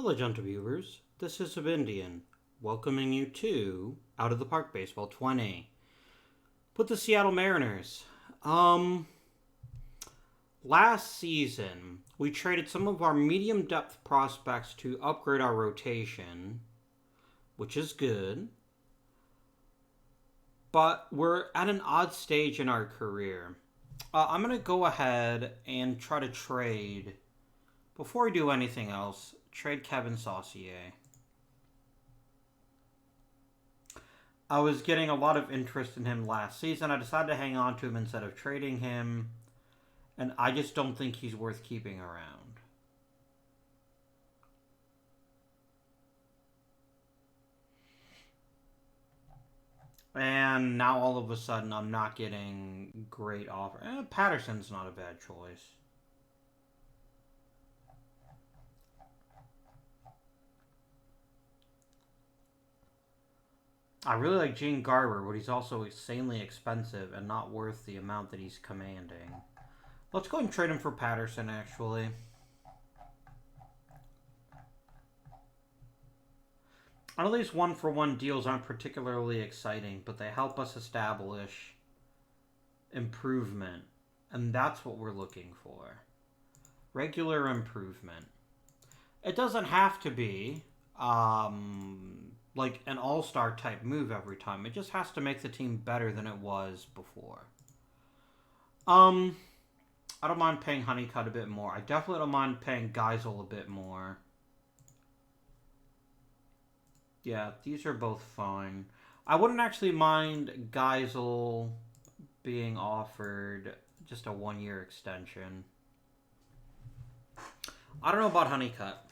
Hello, gentle viewers. This is Subindian, welcoming you to Out of the Park Baseball 20. With the Seattle Mariners. Last season, we traded some of our medium depth prospects to upgrade our rotation, which is good. But we're at an odd stage in our career. I'm going to go ahead and try to trade, before we do anything else, trade Kevin Saucier. I was getting a lot of interest in him last season. I decided to hang on to him instead of trading him. And I just don't think he's worth keeping around. And now all of a sudden I'm not getting great offers. Patterson's not a bad choice. I really like Gene Garber, but he's also insanely expensive and not worth the amount that he's commanding. Let's go and trade him for Patterson, actually. At least one-for-one deals aren't particularly exciting, but they help us establish improvement. And that's what we're looking for. Regular improvement. It doesn't have to be like an all-star type move every time. It just has to make the team better than it was before. I don't mind paying Honeycutt a bit more. I definitely don't mind paying Geisel a bit more. Yeah, these are both fine. I wouldn't actually mind Geisel being offered just a one-year extension. I don't know about Honeycutt.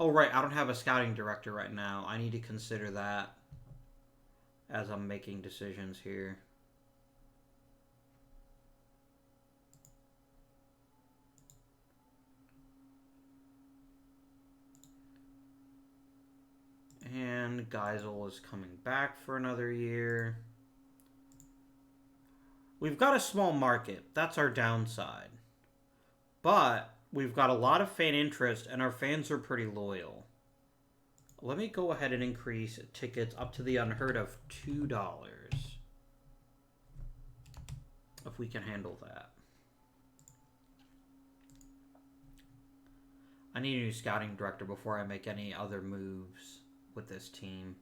Oh, right, I don't have a scouting director right now. I need to consider that as I'm making decisions here. And Geisel is coming back for another year. We've got a small market. That's our downside. But we've got a lot of fan interest, and our fans are pretty loyal. Let me go ahead and increase tickets up to the unheard of $2. If we can handle that. I need a new scouting director before I make any other moves with this team.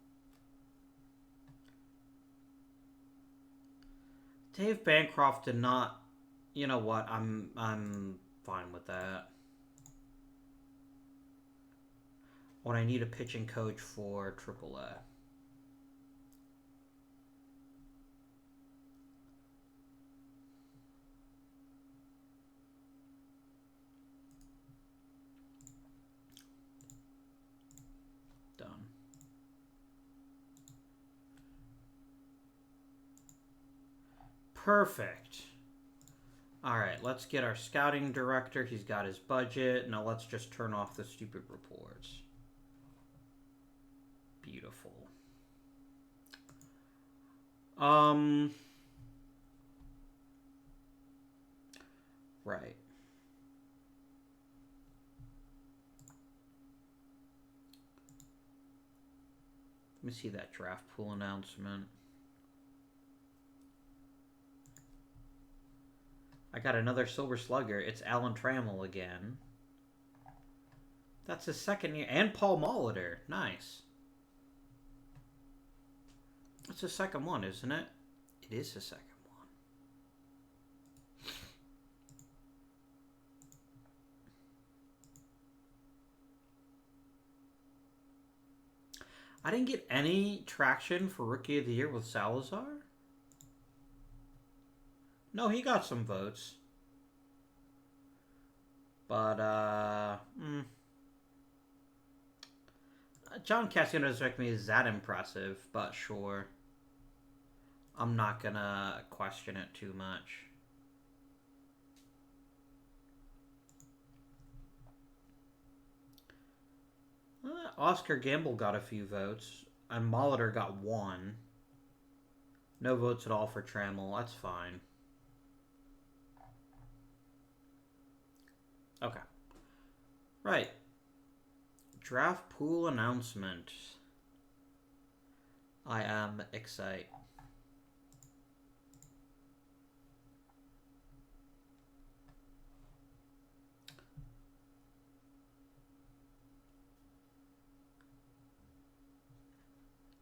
Dave Bancroft did not... You know what? I'm fine with that. When I need a pitching coach for AAA. Done. Perfect. Alright, let's get our scouting director. He's got his budget. Now let's just turn off the stupid reports. Beautiful. Right. Let me see that draft pool announcement. I got another Silver Slugger. It's Alan Trammell again. That's his second year. And Paul Molitor. Nice. That's the second one, isn't it? It is the second one. I didn't get any traction for Rookie of the Year with Salazar. No, he got some votes. But, John Cassiano doesn't strike me as that impressive, but sure. I'm not gonna question it too much. Oscar Gamble got a few votes, and Molitor got one. No votes at all for Trammell. That's fine. Okay. Right. Draft pool announcement. I am excited.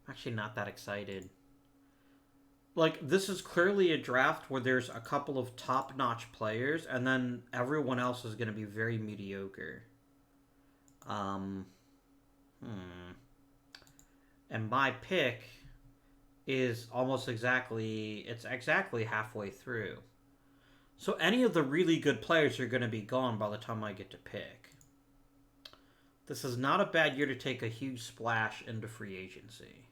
Actually, not that excited. Like, this is clearly a draft where there's a couple of top-notch players, and then everyone else is going to be very mediocre. Um, hmm. And my pick is almost exactly, it's exactly halfway through. So any of the really good players are going to be gone by the time I get to pick. This is not a bad year to take a huge splash into free agency.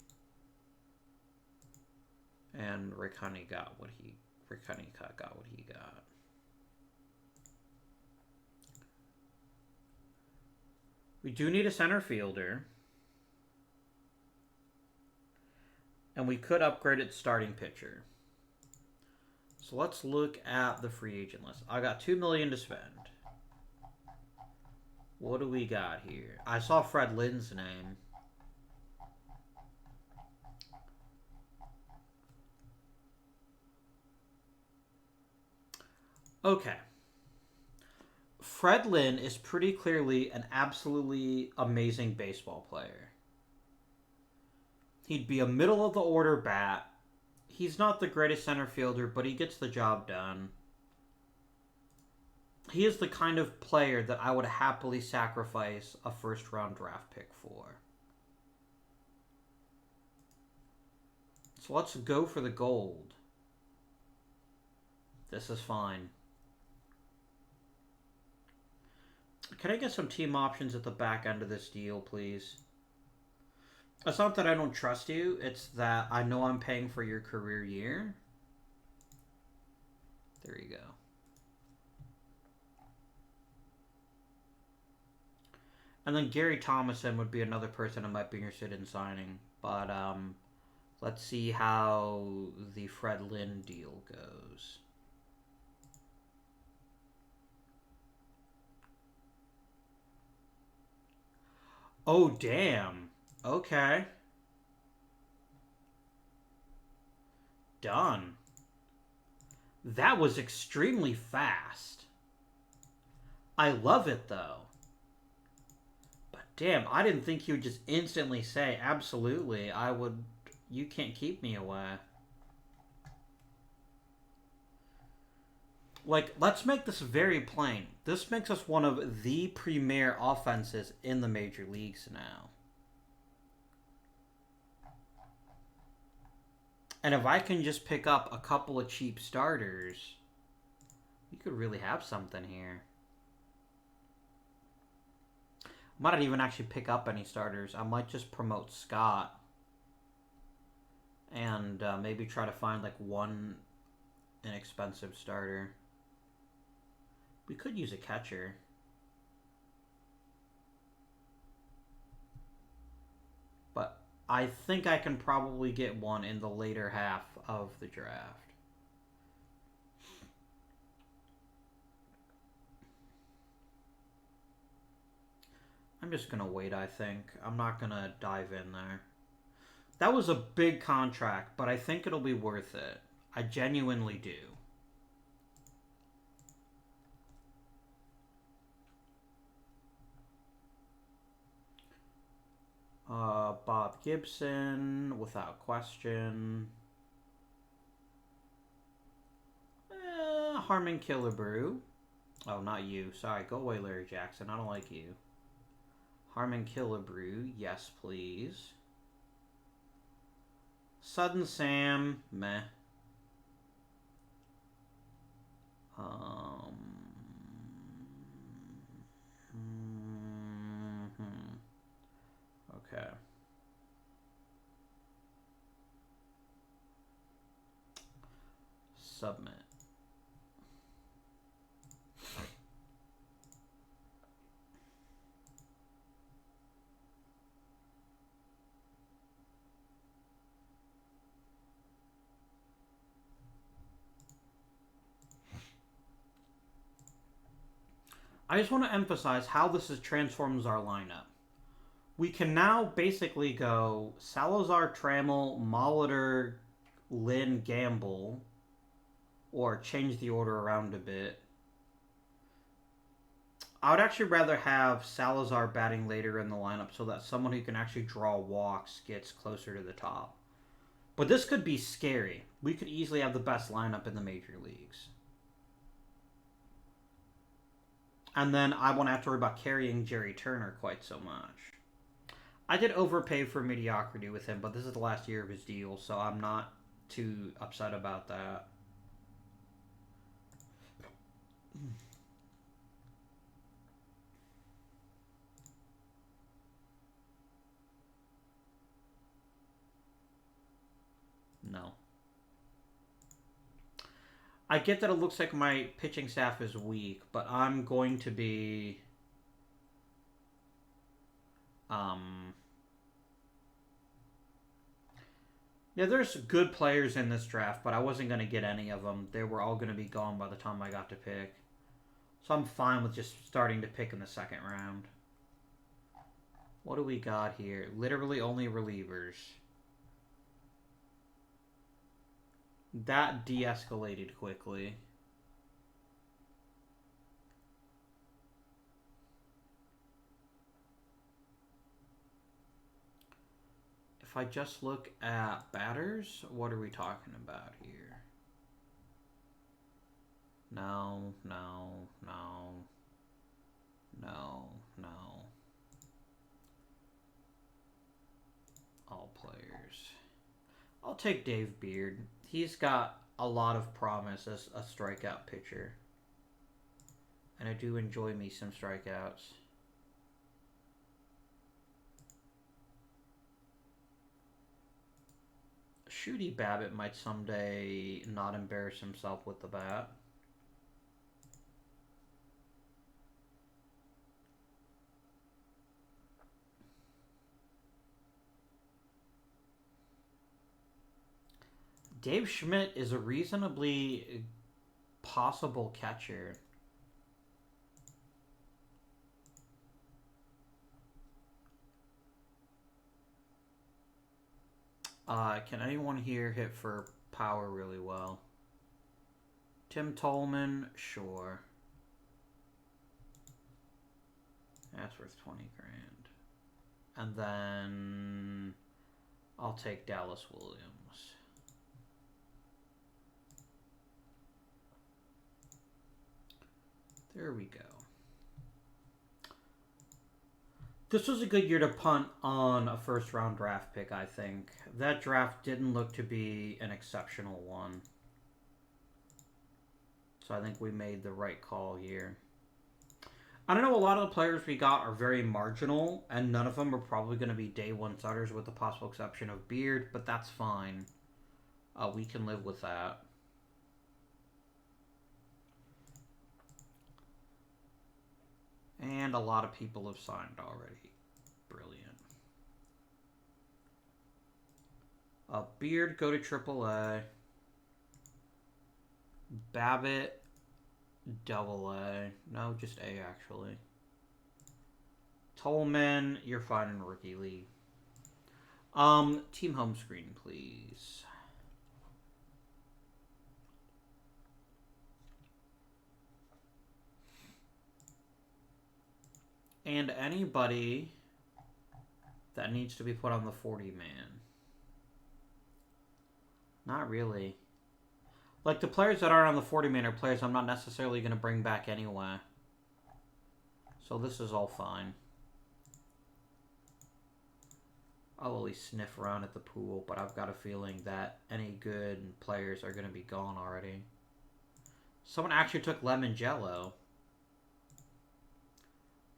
And Rick Honeycutt got what he got. We do need a center fielder. And we could upgrade its starting pitcher. So let's look at the free agent list. I got $2 million to spend. What do we got here? I saw Fred Lynn's name. Okay. Fred Lynn is pretty clearly an absolutely amazing baseball player. He'd be a middle of the order bat. He's not the greatest center fielder, but he gets the job done. He is the kind of player that I would happily sacrifice a first round draft pick for. So let's go for the gold. This is fine. Can I get some team options at the back end of this deal, please? It's not that I don't trust you. It's that I know I'm paying for your career year. There you go. And then Gary Thomason would be another person I might be interested in signing. But let's see how the Fred Lynn deal goes. Oh, damn. Okay. Done. That was extremely fast. I love it, though. But damn, I didn't think you would just instantly say, absolutely, I would... You can't keep me away. Like, let's make this very plain. This makes us one of the premier offenses in the major leagues now. And if I can just pick up a couple of cheap starters, we could really have something here. Might not even actually pick up any starters. I might just promote Scott. And maybe try to find like one inexpensive starter. We could use a catcher. But I think I can probably get one in the later half of the draft. I'm just going to wait, I think. I'm not going to dive in there. That was a big contract, but I think it'll be worth it. I genuinely do. Bob Gibson, without question. Harmon Killebrew. Oh, not you. Sorry, go away, Larry Jackson. I don't like you. Harmon Killebrew, yes, please. Sudden Sam, meh. Okay. Submit. I just want to emphasize how this is transforms our lineup. We can now basically go Salazar, Trammell, Molitor, Lynn, Gamble, or change the order around a bit. I would actually rather have Salazar batting later in the lineup so that someone who can actually draw walks gets closer to the top. But this could be scary. We could easily have the best lineup in the major leagues. And then I won't have to worry about carrying Jerry Turner quite so much. I did overpay for mediocrity with him, but this is the last year of his deal, so I'm not too upset about that. No. I get that it looks like my pitching staff is weak, but I'm going to be... Yeah, there's good players in this draft, but I wasn't going to get any of them. They were all going to be gone by the time I got to pick. So I'm fine with just starting to pick in the second round. What do we got here? Literally only relievers. That de-escalated quickly. If I just look at batters, what are we talking about here? No, no, no, no, no. All players. I'll take Dave Beard. He's got a lot of promise as a strikeout pitcher. And I do enjoy me some strikeouts. Shooty Babbitt might someday not embarrass himself with the bat. Dave Schmidt is a reasonably possible catcher. Can anyone here hit for power really well? Tim Tolman, sure. That's worth 20 grand. And then I'll take Dallas Williams. There we go. This was a good year to punt on a first-round draft pick, I think. That draft didn't look to be an exceptional one. So I think we made the right call here. I don't know, a lot of the players we got are very marginal, and none of them are probably going to be day one starters with the possible exception of Beard, but that's fine. We can live with that. And a lot of people have signed already. Brilliant. Beard, go to AAA. Babbitt, AA. No, just A, actually. Tolman, you're fine in Rookie League. Team home screen, please. And anybody that needs to be put on the 40-man. Not really. Like, the players that are on the 40-man are players I'm not necessarily going to bring back anyway. So this is all fine. I'll at least sniff around at the pool, but I've got a feeling that any good players are going to be gone already. Someone actually took Lemon Jello.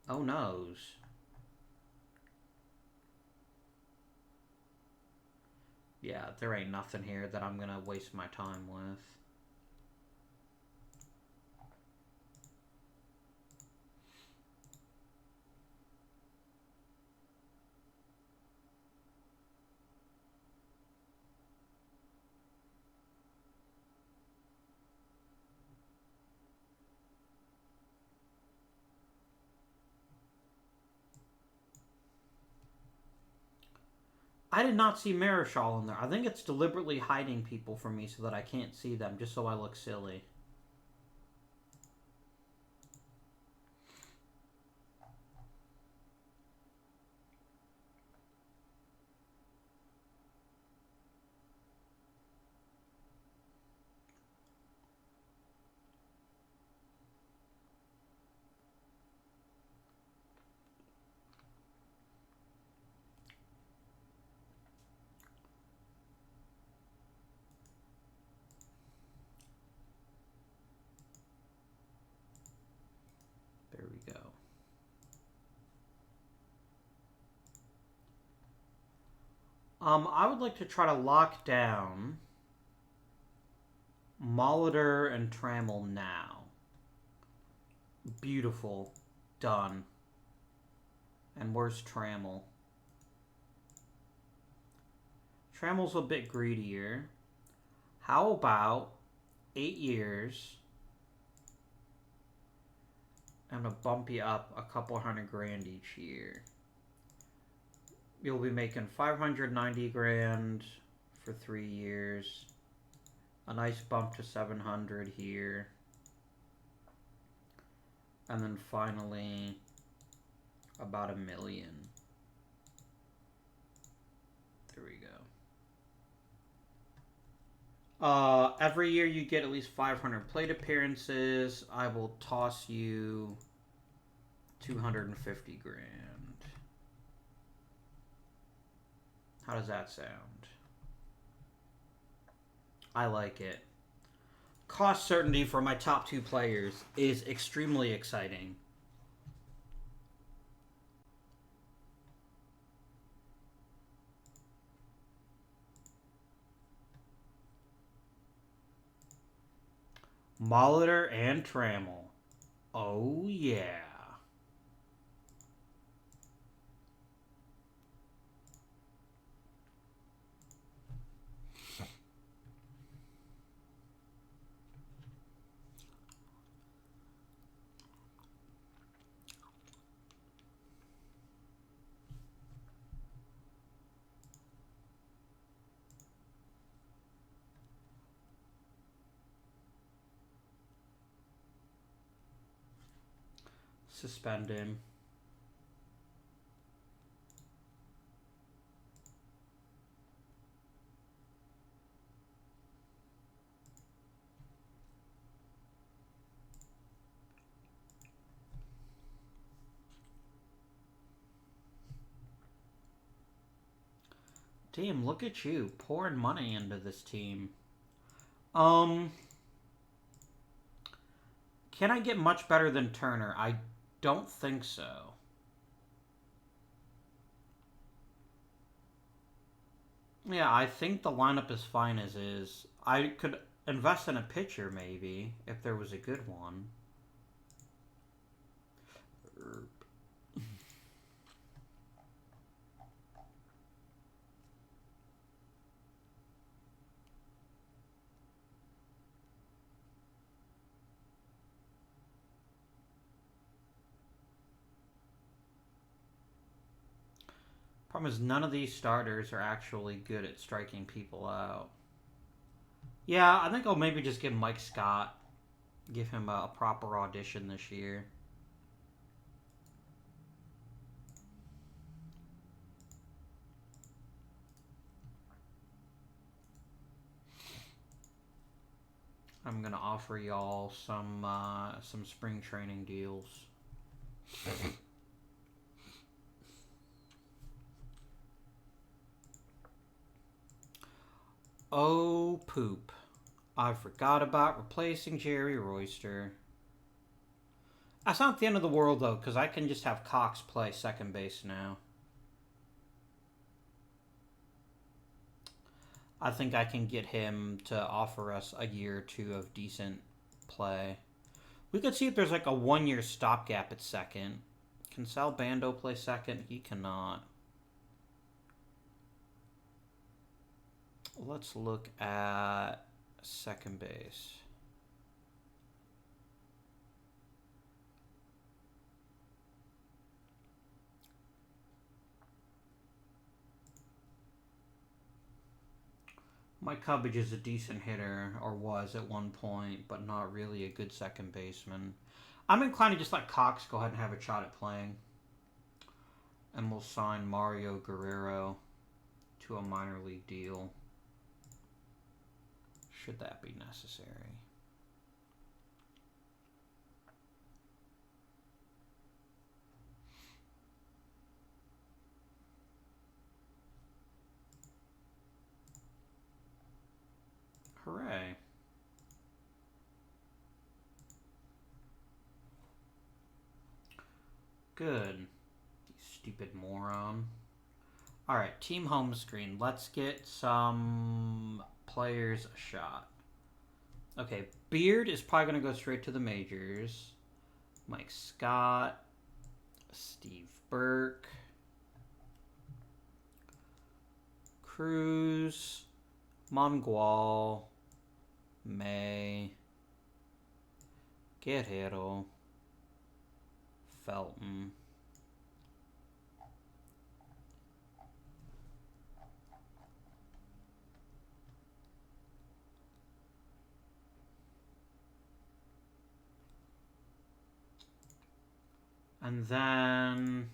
Oh, noes. Yeah, there ain't nothing here that I'm going to waste my time with. I did not see Marischal in there. I think it's deliberately hiding people from me so that I can't see them, just so I look silly. There we go. I would like to try to lock down Molitor and Trammel now. Beautiful. Done. And where's Trammel? Trammel's a bit greedier. How about 8 years? I'm gonna bump you up a couple $100,000 each year. You'll be making 590 grand for 3 years. A nice bump to 700 here. And then finally about $1 million. There we go. Every year you get at least 500 plate appearances. I will toss you 250 grand. How does that sound? I like it. Cost certainty for my top 2 players is extremely exciting. Molitor and Trammel. Oh, yeah. Suspend him. Damn, look at you pouring money into this team. Can I get much better than Turner? I don't think so. Yeah, I think the lineup is fine as is. I could invest in a pitcher, maybe, if there was a good one. Problem is, none of these starters are actually good at striking people out. Yeah, I think I'll maybe just give Mike Scott, give him a proper audition this year. I'm gonna offer y'all some spring training deals. Oh, poop. I forgot about replacing Jerry Royster. That's not the end of the world, though, because I can just have Cox play second base now. I think I can get him to offer us a year or 2 of decent play. We could see if there's like a 1-year stopgap at second. Can Sal Bando play second? He cannot. Let's look at second base. Mike Cubbage is a decent hitter, or was at one point, but not really a good second baseman. I'm inclined to just let Cox go ahead and have a shot at playing. And we'll sign Mario Guerrero to a minor league deal. Should that be necessary. Hooray. Good. You stupid moron. Alright, team home screen. Let's get some players a shot. Okay, Beard is probably going to go straight to the majors. Mike Scott. Steve Burke. Cruz. Mangual. May. Guerrero. Felton. And then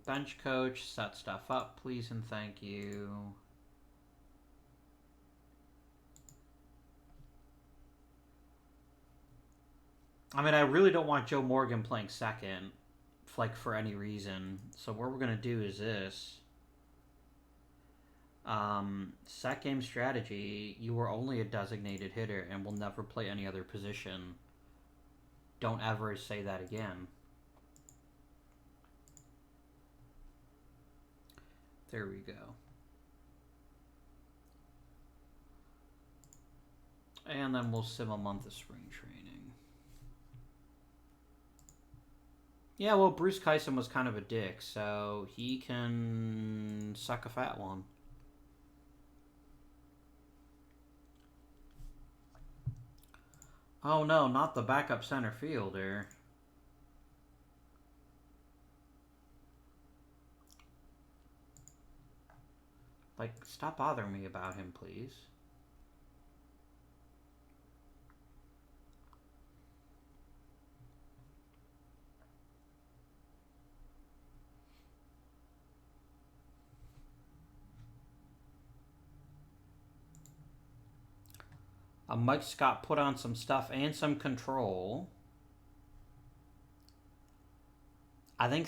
bench coach, set stuff up, please and thank you. I mean, I really don't want Joe Morgan playing second, like for any reason. So what we're gonna do is this. Set game strategy, you are only a designated hitter and will never play any other position. Don't ever say that again. There we go. And then we'll sim a month of spring training. Yeah, well, Bruce Kyson was kind of a dick, so he can suck a fat one. Oh no, not the backup center fielder. Like, stop bothering me about him, please. Mike Scott put on some stuff and some control. I think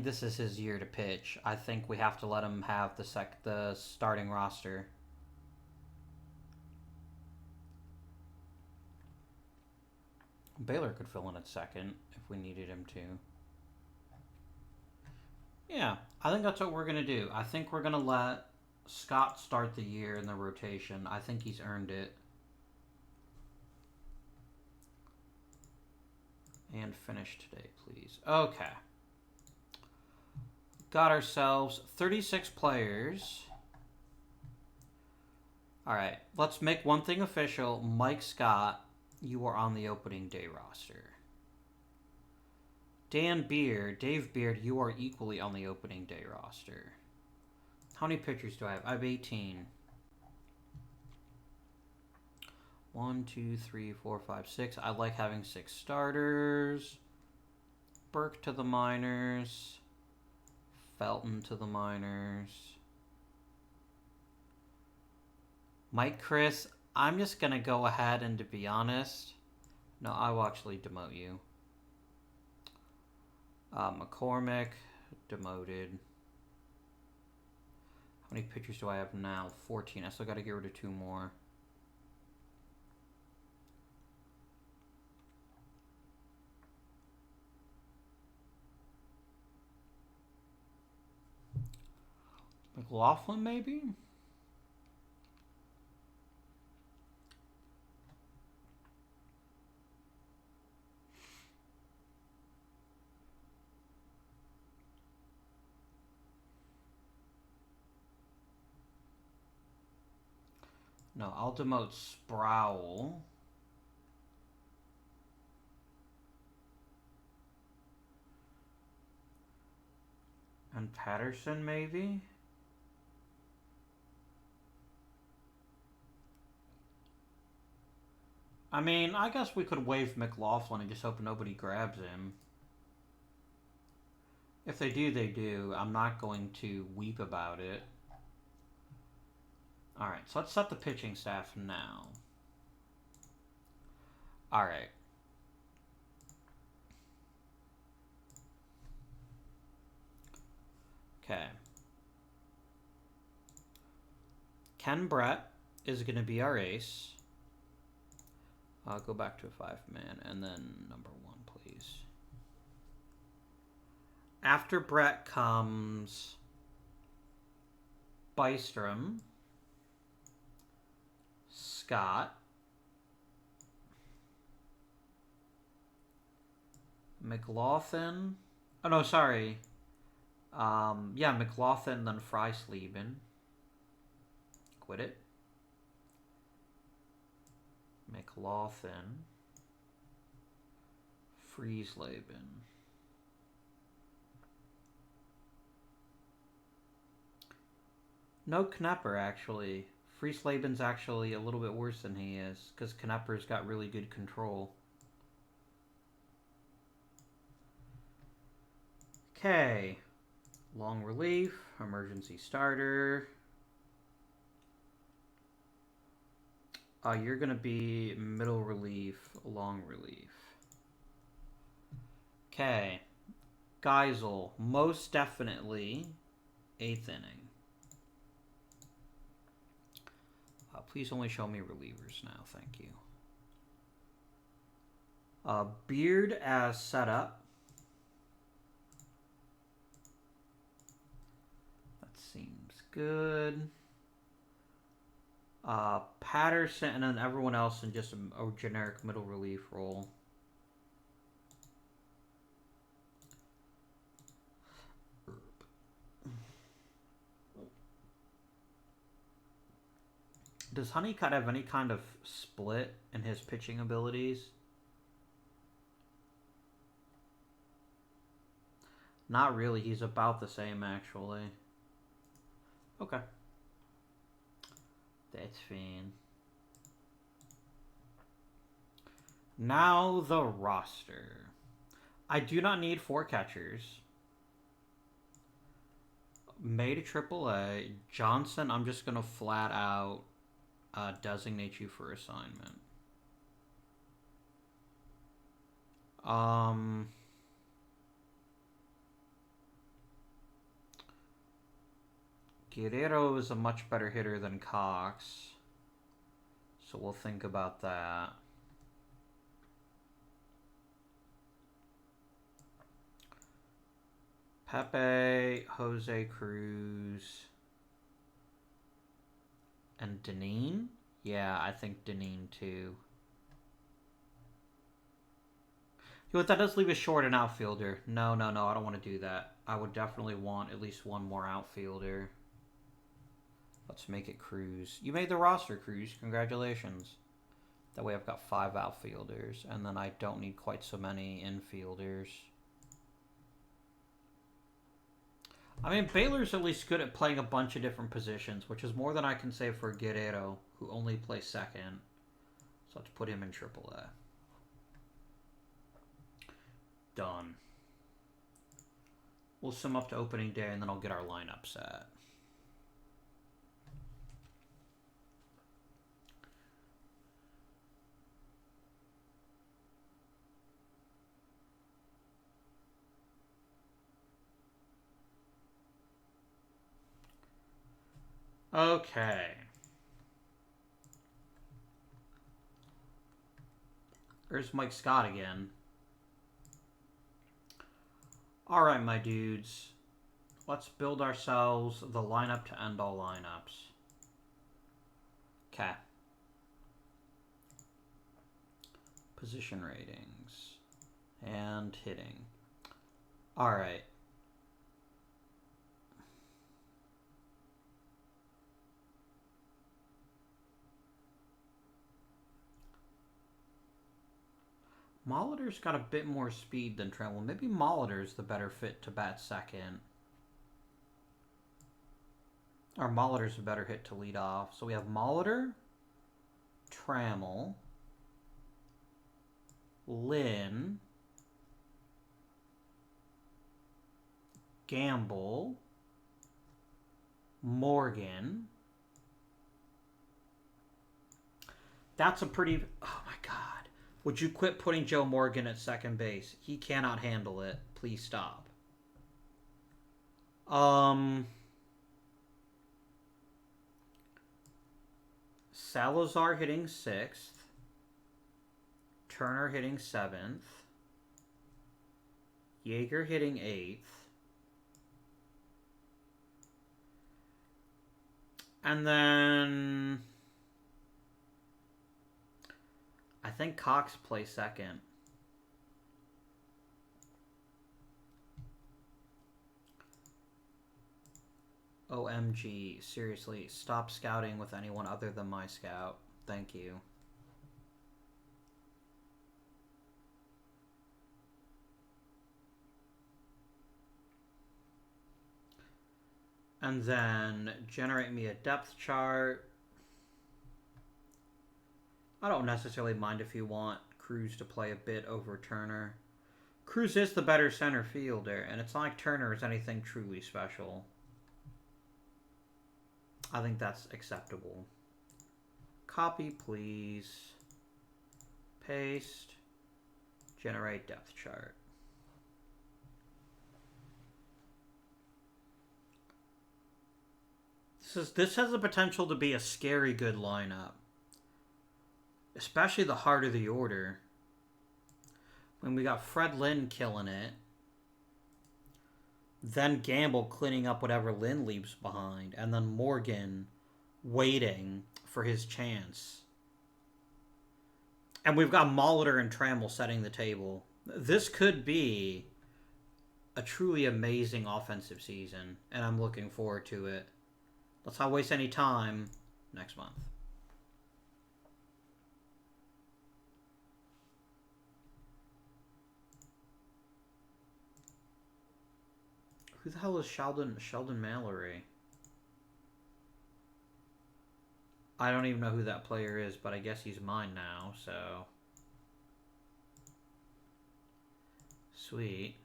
this is his year to pitch. I think we have to let him have the starting roster. Baylor could fill in at second if we needed him to. Yeah, I think that's what we're going to do. I think we're going to let Scott start the year in the rotation. I think he's earned it. And finish today, please. Okay. Got ourselves 36 players. Alright, let's make one thing official. Mike Scott, you are on the opening day roster. Dave Beard, you are equally on the opening day roster. How many pitchers do I have? I have 18. 1, 2, 3, 4, 5, 6. I like having 6 starters. Burke to the minors. Felton to the minors. Mike Chris, I'm just going to go ahead and, to be honest, no, I will actually demote you. McCormick, demoted. How many pitchers do I have now? 14. I still got to get rid of 2 more. McLaughlin, maybe? No, I'll demote Sproul. And Patterson, maybe? I mean, I guess we could waive McLaughlin and just hope nobody grabs him. If they do, they do. I'm not going to weep about it. Alright, so let's set the pitching staff now. Alright. Okay. Ken Brett is going to be our ace. I'll go back to a 5-man, and then number 1, please. After Brett comes Bystrom, Scott, McLaughlin. Oh, no, sorry. Yeah, McLaughlin, then Freisleben. Quit it. McLaughlin, Friesleben. No Knepper, actually. Friesleben's actually a little bit worse than he is, because Knepper's got really good control. Okay. Long relief, emergency starter. You're going to be middle relief, long relief. Okay. Geisel, most definitely 8th inning. Please only show me relievers now, thank you. Beard as setup. That seems good. Patterson, and then everyone else in just a generic middle relief role. Does Honeycutt have any kind of split in his pitching abilities? Not really. He's about the same, actually. Okay. That's fine. Now the roster. I do not need 4 catchers. May to AAA. Johnson, I'm just going to flat out designate you for assignment. Guerrero is a much better hitter than Cox, so we'll think about that. Pepe, Jose Cruz, and Deneen? Yeah, I think Deneen too. You know what, that does leave us short an outfielder. No, I don't want to do that. I would definitely want at least one more outfielder. Let's make it Cruz. You made the roster, Cruz. Congratulations. That way I've got 5 outfielders, and then I don't need quite so many infielders. I mean, Baylor's at least good at playing a bunch of different positions, which is more than I can say for Guerrero, who only plays second. So let's put him in AAA. Done. We'll sum up to opening day, and then I'll get our lineup set. Okay. There's Mike Scott again. Alright, my dudes. Let's build ourselves the lineup to end all lineups. Okay. Position ratings. And hitting. Alright. Molitor's got a bit more speed than Trent. Well, maybe Molitor's the better fit to bat second. Our Molitor's a better hit to lead off. So we have Molitor, Trammel, Lynn, Gamble, Morgan. That's a pretty... Oh my god. Would you quit putting Joe Morgan at second base? He cannot handle it. Please stop. Salazar hitting 6th. Turner hitting 7th. Yeager hitting 8th. And then I think Cox plays second. OMG, seriously, stop scouting with anyone other than my scout. Thank you. And then generate me a depth chart. I don't necessarily mind if you want Cruz to play a bit over Turner. Cruz is the better center fielder, and it's not like Turner is anything truly special. I think that's acceptable. Copy, please. Paste. Generate depth chart. This has the potential to be a scary good lineup. Especially the heart of the order. When we got Fred Lynn killing it. Then Gamble cleaning up whatever Lynn leaves behind. And then Morgan waiting for his chance. And we've got Molitor and Trammell setting the table. This could be a truly amazing offensive season. And I'm looking forward to it. Let's not waste any time next month. Who the hell is Sheldon Mallory? I don't even know who that player is, but I guess he's mine now, so... Sweet.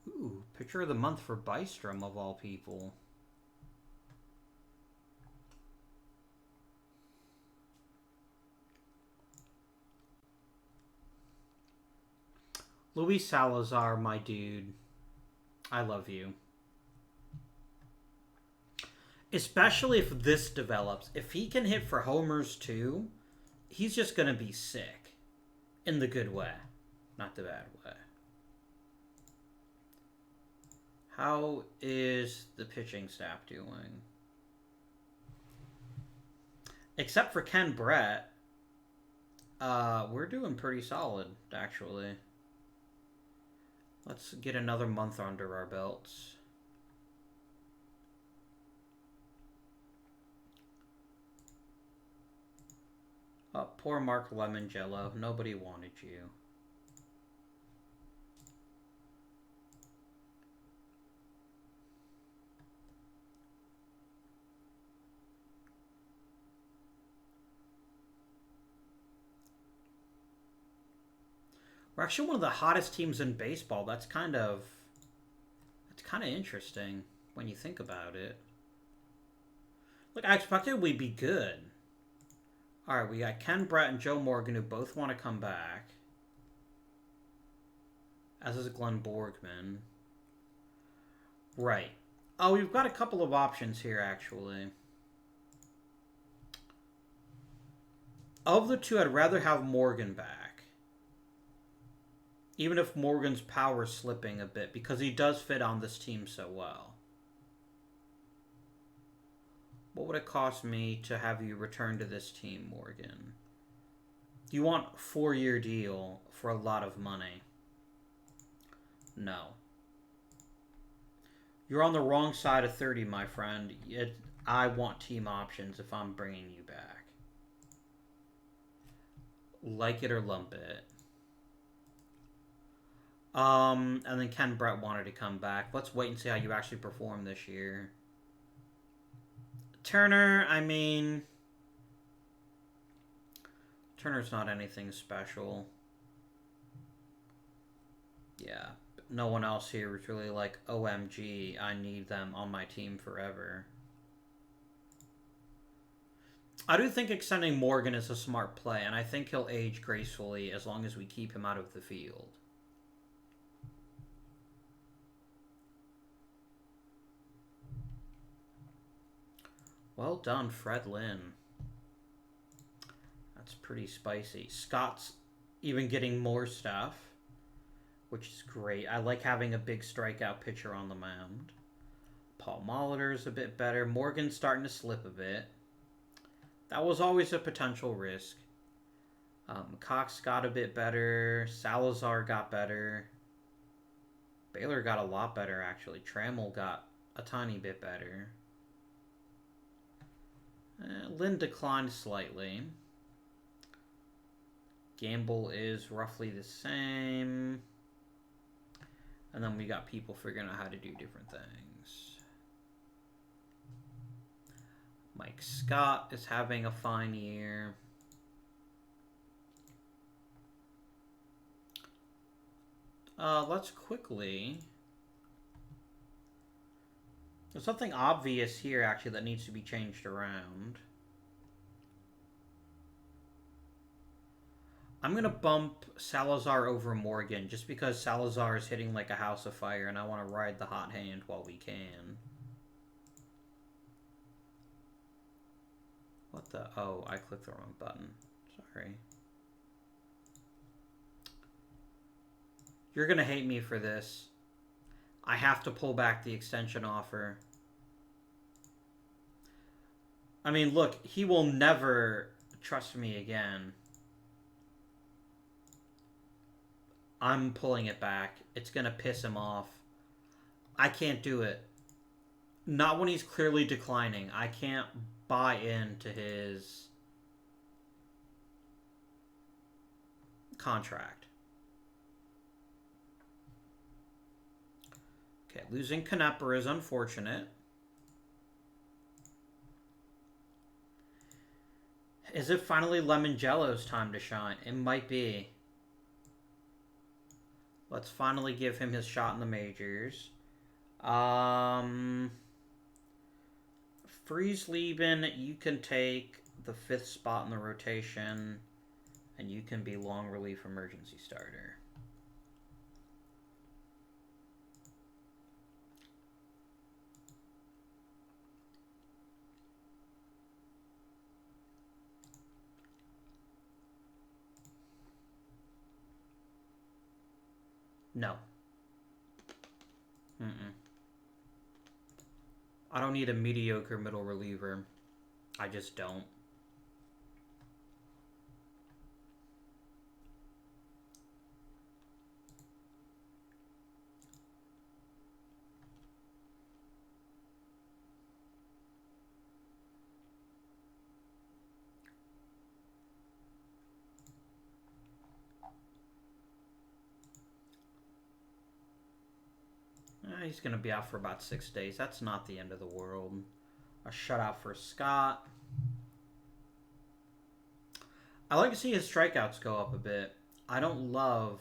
Ooh, Pitcher of the Month for Bystrom, of all people. Luis Salazar, my dude. I love you. Especially if this develops. If he can hit for homers too, he's just going to be sick. In the good way. Not the bad way. How is the pitching staff doing? Except for Ken Brett, we're doing pretty solid, actually. Let's get another month under our belts. Oh, poor Mark Lemongello. Nobody wanted you. We're actually one of the hottest teams in baseball. That's kind of interesting when you think about it. Look, I expected we'd be good. All right, we got Ken Brett and Joe Morgan who both want to come back. As is Glenn Borgman. Right. Oh, we've got a couple of options here, actually. Of the two, I'd rather have Morgan back. Even if Morgan's power's slipping a bit, because he does fit on this team so well. What would it cost me to have you return to this team, Morgan? You want a 4-year deal for a lot of money. No. You're on the wrong side of 30, my friend. I want team options if I'm bringing you back. Like it or lump it. And then Ken Brett wanted to come back. Let's wait and see how you actually perform this year. Turner, I mean... Turner's not anything special. Yeah. No one else here is really like, OMG, I need them on my team forever. I do think extending Morgan is a smart play, and I think he'll age gracefully as long as we keep him out of the field. Well done, Fred Lynn. That's pretty spicy. Scott's even getting more stuff, which is great. I like having a big strikeout pitcher on the mound. Paul Molitor's a bit better. Morgan's starting to slip a bit. That was always a potential risk. Cox got a bit better. Salazar got better. Baylor got a lot better, actually. Trammell got a tiny bit better. Lynn declined slightly. Gamble is roughly the same. And then we got people figuring out how to do different things. Mike Scott is having a fine year. Let's quickly... There's something obvious here, actually, that needs to be changed around. I'm going to bump Salazar over Morgan, just because Salazar is hitting like a house of fire, and I want to ride the hot hand while we can. What the... Oh, I clicked the wrong button. Sorry. You're going to hate me for this. I have to pull back the extension offer. I mean, look, he will never trust me again. I'm pulling it back. It's going to piss him off. I can't do it. Not when he's clearly declining. I can't buy into his contract. Okay, losing Knepper is unfortunate. Is it finally Lemon Jello's time to shine? It might be. Let's finally give him his shot in the majors. Frieslieben, you can take the 5th spot in the rotation, and you can be long relief emergency starter. No. I don't need a mediocre middle reliever. I just don't. He's going to be out for about 6 days. That's not the end of the world. A shutout for Scott. I like to see his strikeouts go up a bit. I don't love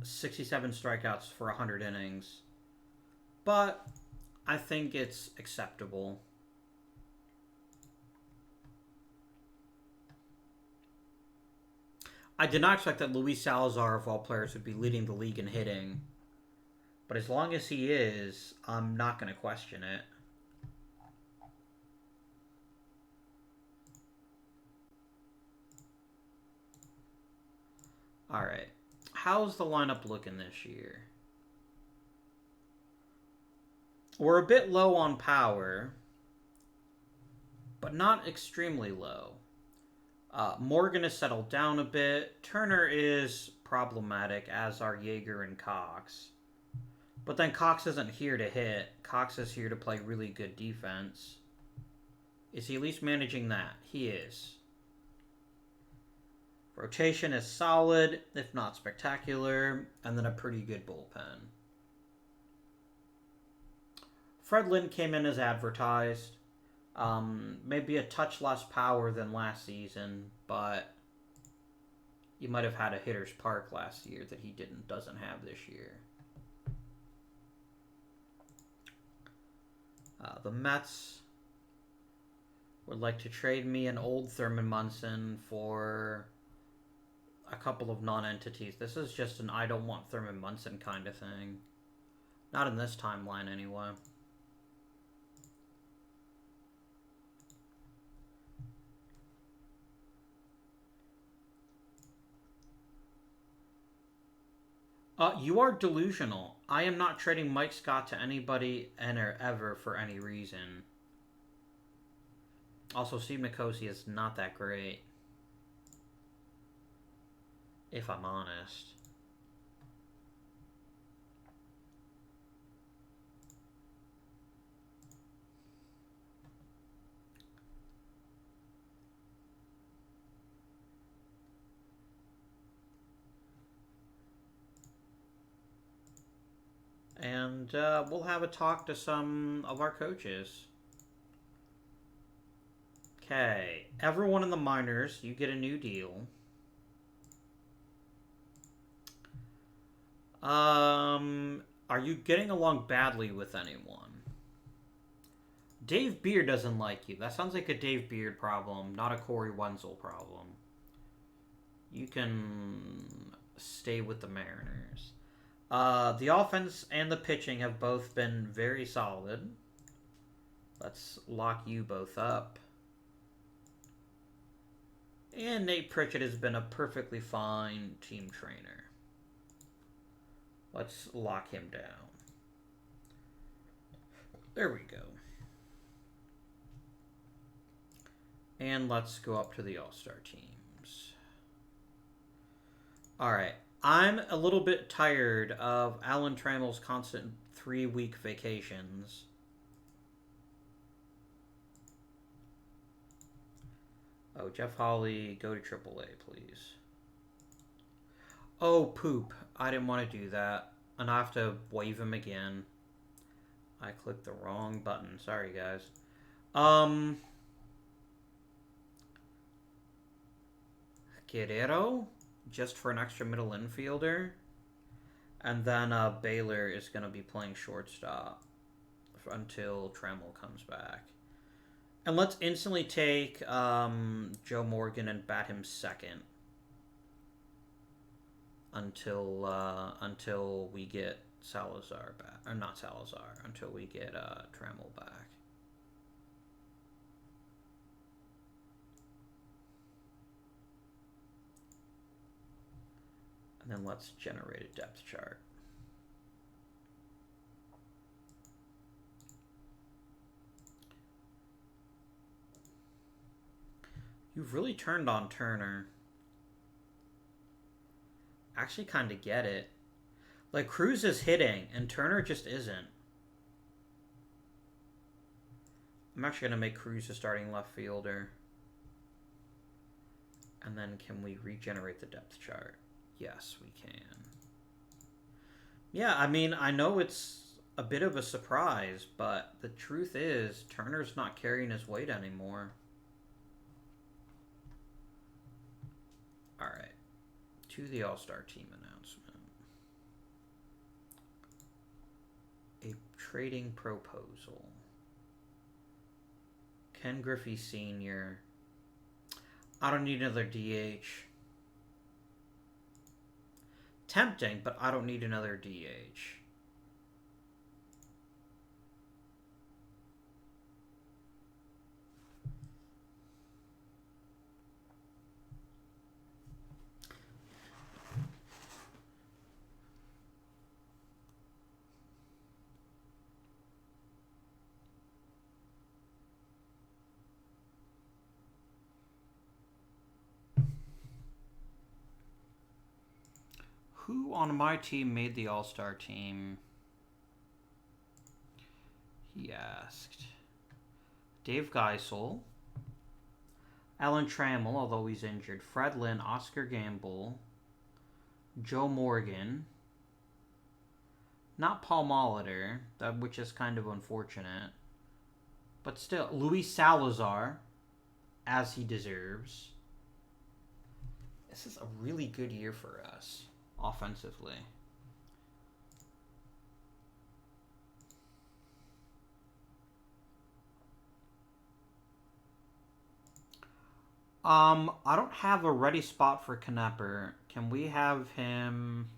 67 strikeouts for 100 innings. But I think it's acceptable. I did not expect that Luis Salazar, of all players, would be leading the league in hitting. But as long as he is, I'm not going to question it. All right. How's the lineup looking this year? We're a bit low on power, but not extremely low. Morgan has settled down a bit. Turner is problematic, as are Yeager and Cox. But then Cox isn't here to hit. Cox is here to play really good defense. Is he at least managing that? He is. Rotation is solid, if not spectacular, and then a pretty good bullpen. Fred Lynn came in as advertised. Maybe a touch less power than last season, but you might have had a hitter's park last year that he doesn't have this year. The Mets would like to trade me an old Thurman Munson for a couple of non-entities. This is just an I don't want Thurman Munson kind of thing. Not in this timeline, anyway. You are delusional. I am not trading Mike Scott to anybody ever for any reason. Also, Steve Nicosia is not that great. If I'm honest. And we'll have a talk to some of our coaches. Okay, everyone in the minors, you get a new deal. Are you getting along badly with anyone? Dave Beard doesn't like you. That sounds like a Dave Beard problem, not a Corey Wenzel problem. You can stay with the Mariners. The offense and the pitching have both been very solid. Let's lock you both up. And Nate Pritchett has been a perfectly fine team trainer. Let's lock him down. There we go. And let's go up to the All-Star teams. Alright. I'm a little bit tired of Alan Trammell's constant 3-week vacations. Oh, Jeff Hawley, go to AAA, please. Oh, poop. I didn't want to do that. And I have to wave him again. I clicked the wrong button. Sorry, guys. Guerrero, just for an extra middle infielder. And then Baylor is going to be playing shortstop until Trammell comes back. And let's instantly take Joe Morgan and bat him second until we get Salazar back, or not Salazar, until we get Trammell back. And then let's generate a depth chart. You've really turned on Turner. Actually kind of get it. Like, Cruz is hitting, and Turner just isn't. I'm actually going to make Cruz a starting left fielder. And then can we regenerate the depth chart? Yes, we can. Yeah, I mean, I know it's a bit of a surprise, but the truth is Turner's not carrying his weight anymore. Alright, to the All-Star team announcement. A trading proposal. Ken Griffey Sr. I don't need another DH. Tempting, but I don't need another DH. Who on my team made the All-Star team? He asked. Dave Geisel, Alan Trammell, although he's injured, Fred Lynn, Oscar Gamble, Joe Morgan, not Paul Molitor, which is kind of unfortunate, but still, Luis Salazar, as he deserves. This is a really good year for us, offensively. I don't have a ready spot for Knepper. Can we have him...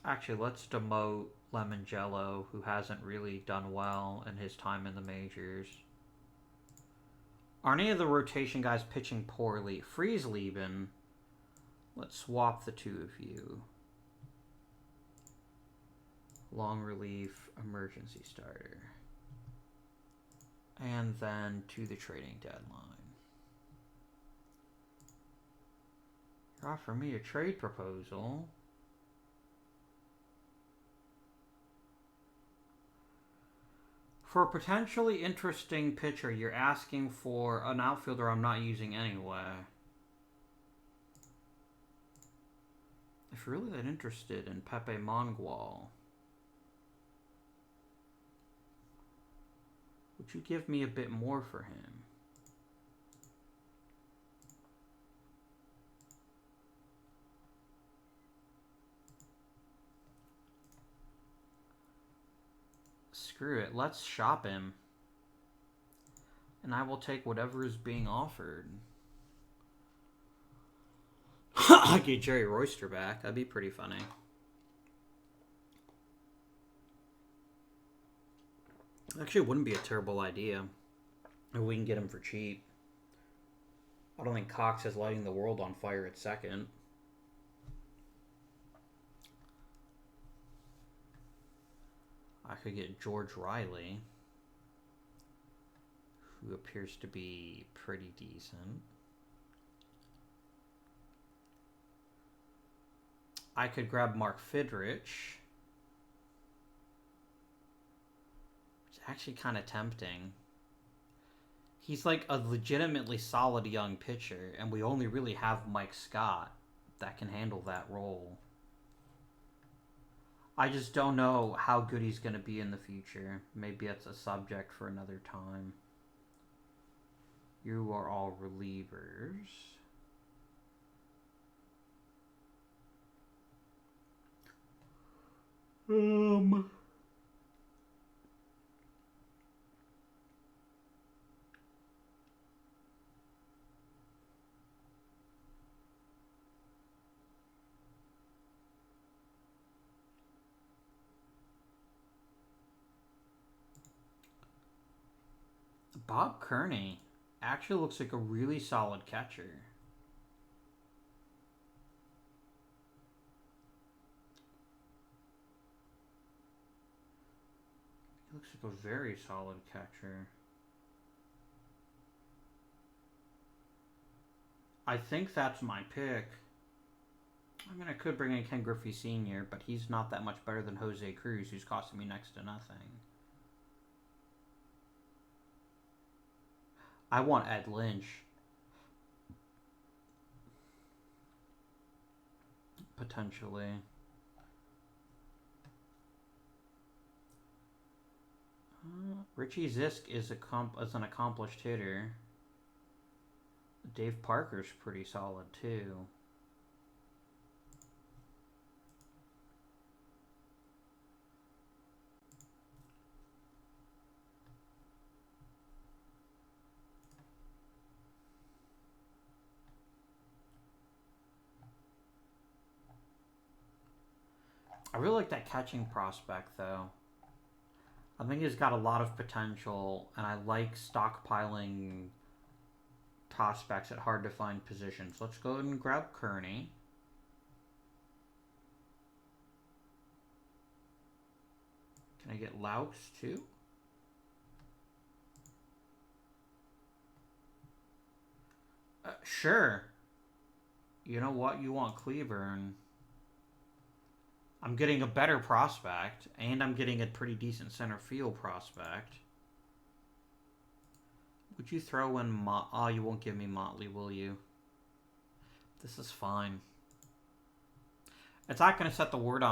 Actually, let's demote Lemongello, who hasn't really done well in his time in the majors. Are any of the rotation guys pitching poorly? Frieslieben. Let's swap the two of you. Long relief, emergency starter. And then to the trading deadline. You're offering me a trade proposal. For a potentially interesting pitcher, you're asking for an outfielder I'm not using anyway. If you're really that interested in Pepe Mongual, would you give me a bit more for him? Screw it, let's shop him. And I will take whatever is being offered. I'd get Jerry Royster back. That'd be pretty funny. Actually, it wouldn't be a terrible idea if we can get him for cheap. I don't think Cox is lighting the world on fire at second. I could get George Riley, who appears to be pretty decent. I could grab Mark Fidrich. It's actually kind of tempting. He's like a legitimately solid young pitcher, and we only really have Mike Scott that can handle that role. I just don't know how good he's going to be in the future. Maybe it's a subject for another time. You are all relievers. Bob Kearney actually looks like a really solid catcher. He looks like a very solid catcher. I think that's my pick. I mean, I could bring in Ken Griffey Sr., but he's not that much better than Jose Cruz, who's costing me next to nothing. I want Ed Lynch. Potentially. Richie Zisk is an accomplished hitter. Dave Parker's pretty solid too. I really like that catching prospect, though. I think he's got a lot of potential, and I like stockpiling prospects at hard-to-find positions. Let's go ahead and grab Kearney. Can I get Laux, too? Sure. You know what? You want Cleburne. I'm getting a better prospect, and I'm getting a pretty decent center field prospect. Would you throw in Oh, you won't give me Motley, will you? This is fine. It's not going to set the world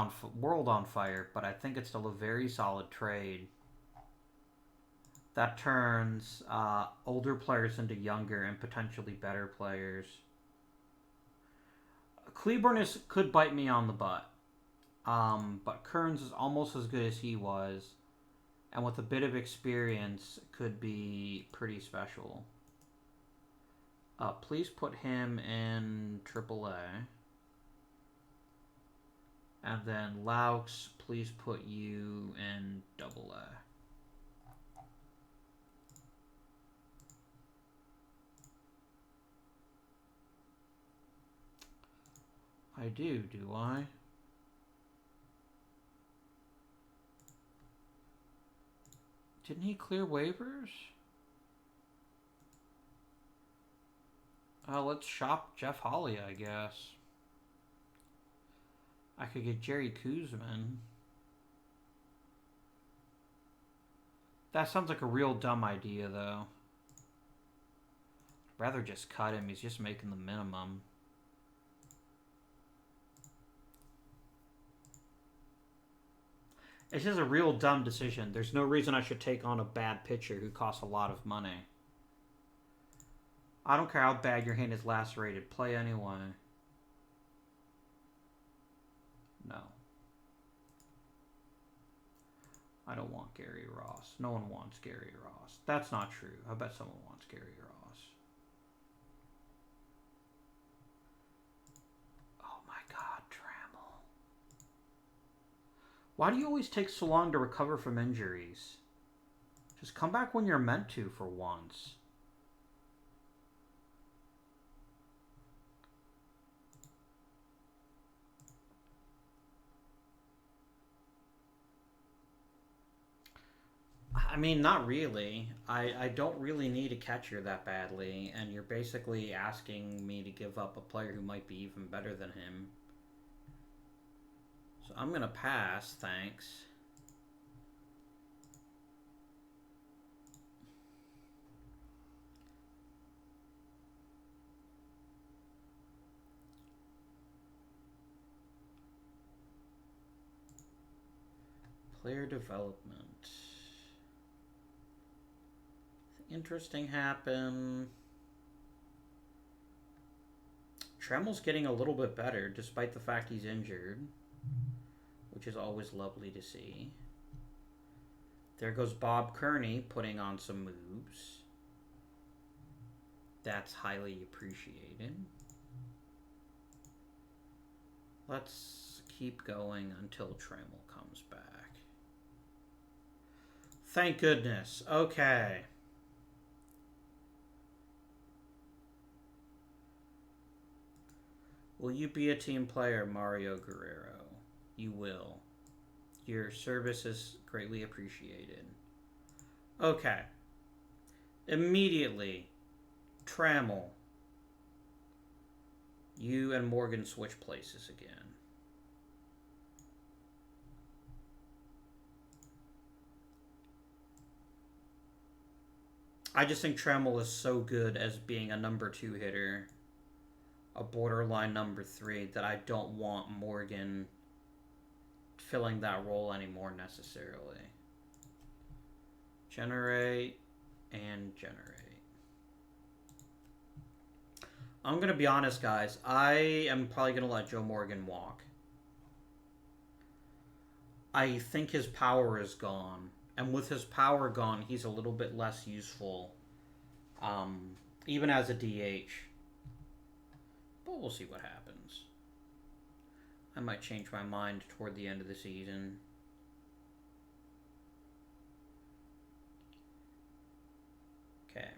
on fire, but I think it's still a very solid trade. That turns older players into younger and potentially better players. Cleburne could bite me on the butt. But Kearns is almost as good as he was. And with a bit of experience, could be pretty special. Please put him in AAA. And then Laux, please put you in AA. I do I? Didn't he clear waivers? Let's shop Jeff Holley, I guess. I could get Jerry Kuzman. That sounds like a real dumb idea, though. I'd rather just cut him. He's just making the minimum. It's just a real dumb decision. There's no reason I should take on a bad pitcher who costs a lot of money. I don't care how bad your hand is lacerated. Play anyway. No. I don't want Gary Ross. No one wants Gary Ross. That's not true. I bet someone wants Gary Ross. Oh my God, Trammell. Why do you always take so long to recover from injuries? Just come back when you're meant to for once. I mean, not really. I don't really need a catcher that badly, and you're basically asking me to give up a player who might be even better than him. So I'm going to pass, thanks. Player development. Interesting happen. Trammell's getting a little bit better despite the fact he's injured, which is always lovely to see. There goes Bob Kearney putting on some moves. That's highly appreciated. Let's keep going until Trammell comes back. Thank goodness. Okay. Will you be a team player, Mario Guerrero? You will. Your service is greatly appreciated. Okay. Immediately, Trammell. You and Morgan switch places again. I just think Trammell is so good as being a number 2 hitter, a borderline number 3, that I don't want Morgan filling that role anymore necessarily. Generate and generate. I'm going to be honest, guys. I am probably going to let Joe Morgan walk. I think his power is gone. And with his power gone, he's a little bit less useful. Even as a DH. But we'll see what happens. I might change my mind toward the end of the season. Okay.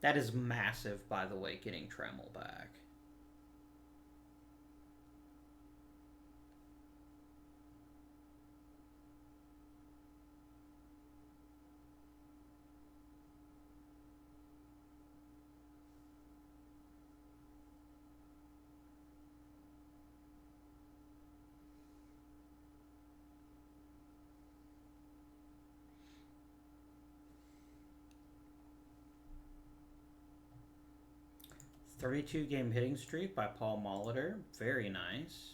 That is massive, by the way, getting Trammell back. 32 game hitting streak by Paul Molitor. Very nice.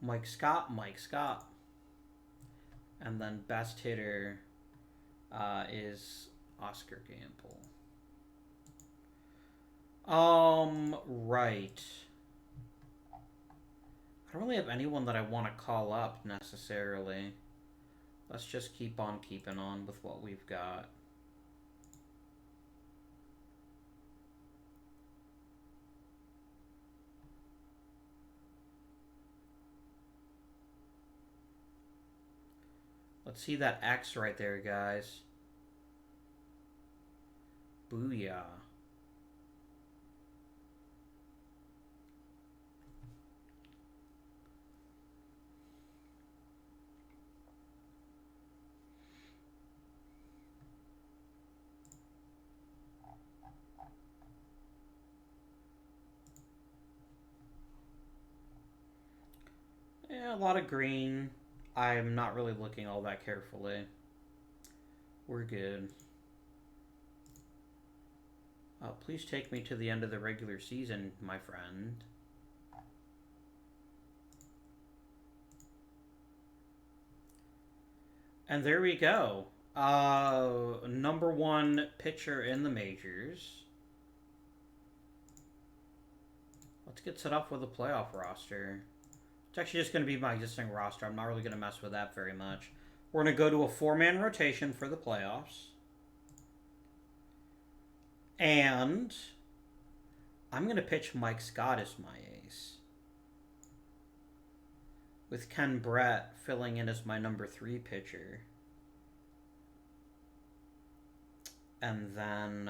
Mike Scott. And then best hitter is Oscar Gamble. Right. I don't really have anyone that I want to call up necessarily. Let's just keep on keeping on with what we've got. Let's see that X right there, guys. Booyah. Yeah, a lot of green. I'm not really looking all that carefully. We're good. Please take me to the end of the regular season, my friend. And there we go. Number 1 pitcher in the majors. Let's get set up with a playoff roster. It's actually just going to be my existing roster. I'm not really going to mess with that very much. We're going to go to a 4-man rotation for the playoffs. And I'm going to pitch Mike Scott as my ace, with Ken Brett filling in as my number 3 pitcher. And then,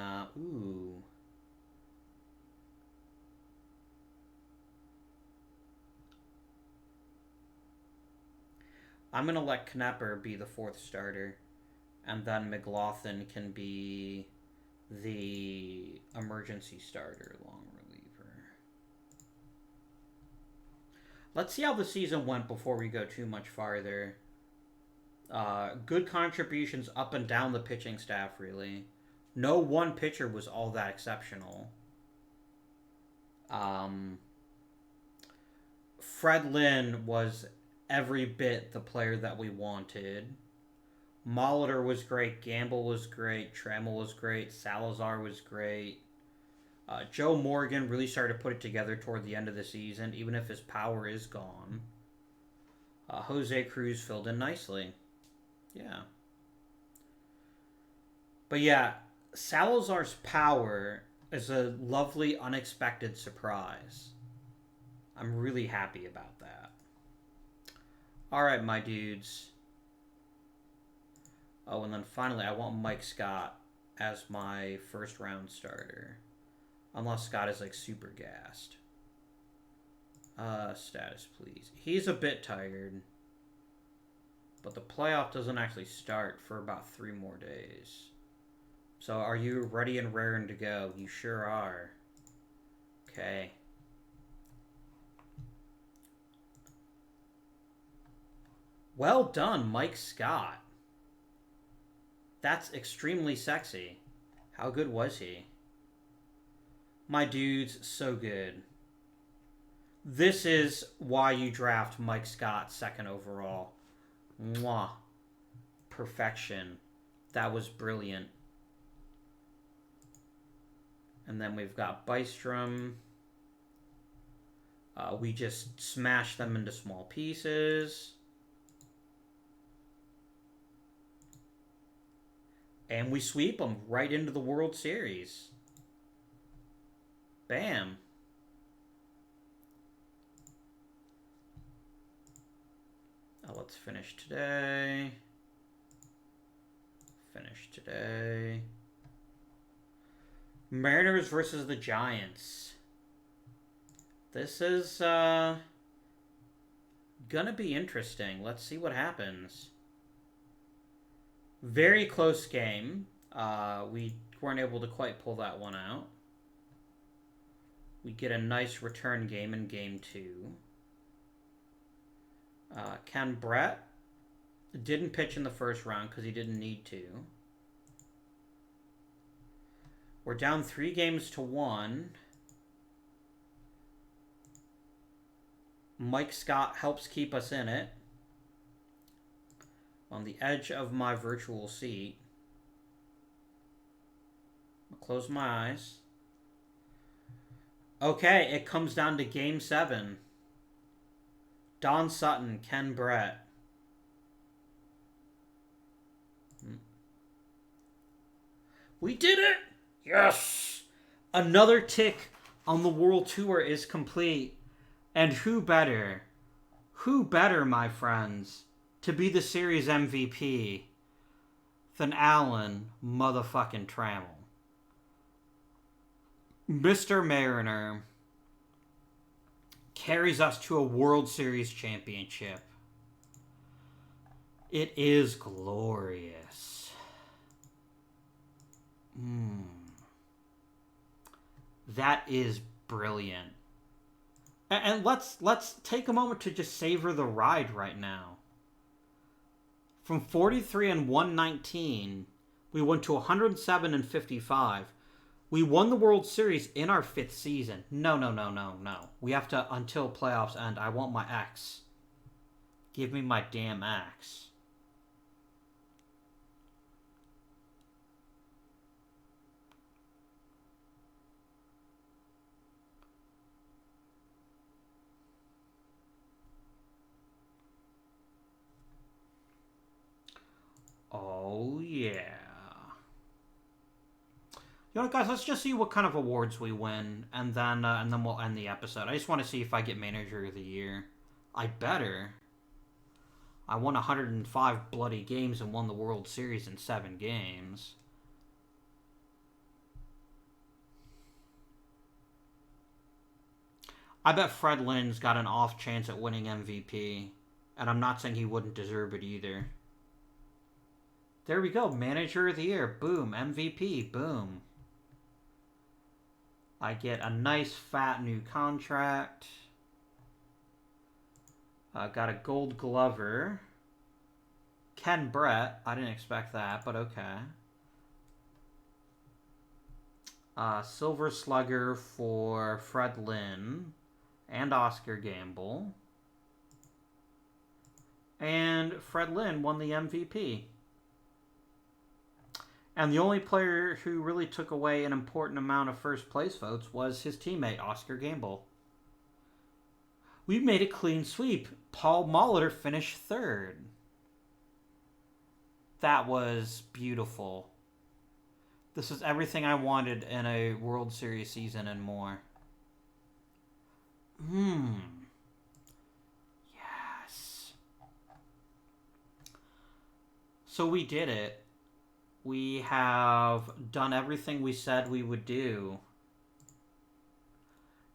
I'm going to let Knepper be the 4th starter. And then McLaughlin can be the emergency starter, long reliever. Let's see how the season went before we go too much farther. Good contributions up and down the pitching staff, really. No one pitcher was all that exceptional. Fred Lynn was every bit the player that we wanted. Molitor was great. Gamble was great. Trammell was great. Salazar was great. Joe Morgan really started to put it together toward the end of the season, even if his power is gone. Jose Cruz filled in nicely. Yeah. But yeah, Salazar's power is a lovely, unexpected surprise. I'm really happy about that. All right, my dudes. Oh, and then finally, I want Mike Scott as my first round starter. Unless Scott is like super gassed. Status, please. He's a bit tired. But the playoff doesn't actually start for about 3 more days. So are you ready and raring to go? You sure are. Okay. Well done, Mike Scott. That's extremely sexy. How good was he? My dude's so good. This is why you draft Mike Scott 2nd overall. Mwah. Perfection. That was brilliant. And then we've got Bystrom. We just smash them into small pieces. And we sweep them right into the World Series. Bam. Now let's finish today. Finish today. Mariners versus the Giants. This is gonna be interesting. Let's see what happens. Very close game. We weren't able to quite pull that one out. We get a nice return game in game 2. Ken Brett didn't pitch in the first round because he didn't need to. We're down 3-1. Mike Scott helps keep us in it. On the edge of my virtual seat. I'll close my eyes. Okay, it comes down to game 7. Don Sutton, Ken Brett. We did it! Yes! Another tick on the World Tour is complete. And who better, my friends, to be the series MVP than Alan motherfucking Trammell? Mr. Mariner carries us to a World Series championship. It is glorious. That is brilliant. And let's take a moment to just savor the ride right now. From 43 and 119, we went to 107 and 55. We won the World Series in our 5th season. No. We have to, until playoffs end, I want my X. Give me my damn X. Oh, yeah. You know what, guys? Let's just see what kind of awards we win, and then we'll end the episode. I just want to see if I get Manager of the Year. I better. I won 105 bloody games and won the World Series in 7 games. I bet Fred Lynn's got an off chance at winning MVP, and I'm not saying he wouldn't deserve it either. There we go. Manager of the Year. Boom. MVP. Boom. I get a nice fat new contract. Got a gold glover. Ken Brett. I didn't expect that, but okay. Silver Slugger for Fred Lynn and Oscar Gamble. And Fred Lynn won the MVP. And the only player who really took away an important amount of first place votes was his teammate, Oscar Gamble. We made a clean sweep. Paul Molitor finished 3rd. That was beautiful. This is everything I wanted in a World Series season and more. Yes. So we did it. We have done everything we said we would do.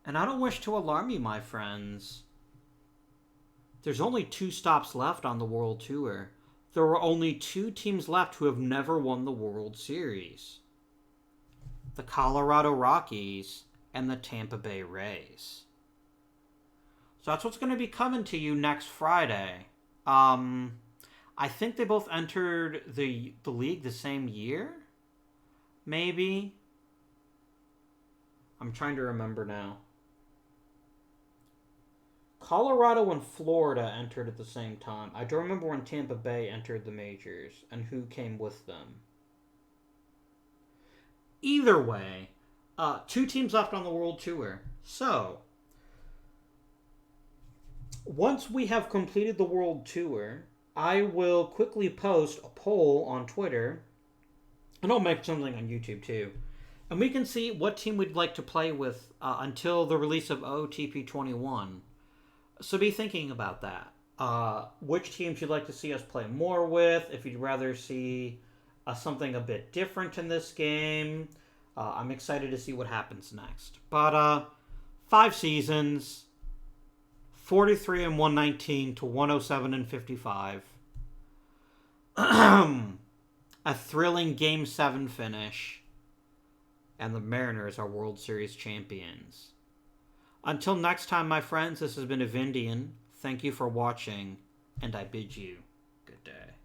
And I don't wish to alarm you, my friends. There's only 2 stops left on the World Tour. There are only 2 teams left who have never won the World Series. The Colorado Rockies and the Tampa Bay Rays. So that's what's going to be coming to you next Friday. I think they both entered the league the same year? Maybe? I'm trying to remember now. Colorado and Florida entered at the same time. I don't remember when Tampa Bay entered the majors and who came with them. Either way, 2 teams left on the World Tour. So, once we have completed the World Tour, I will quickly post a poll on Twitter, and I'll make something on YouTube too. And we can see what team we'd like to play with until the release of OOTP 21. So be thinking about that. Which teams you'd like to see us play more with, if you'd rather see something a bit different in this game. I'm excited to see what happens next. But 5 seasons, 43 and 119 to 107 and 55. A thrilling Game 7 finish. And the Mariners are World Series champions. Until next time, my friends, this has been Avindian. Thank you for watching, and I bid you good day.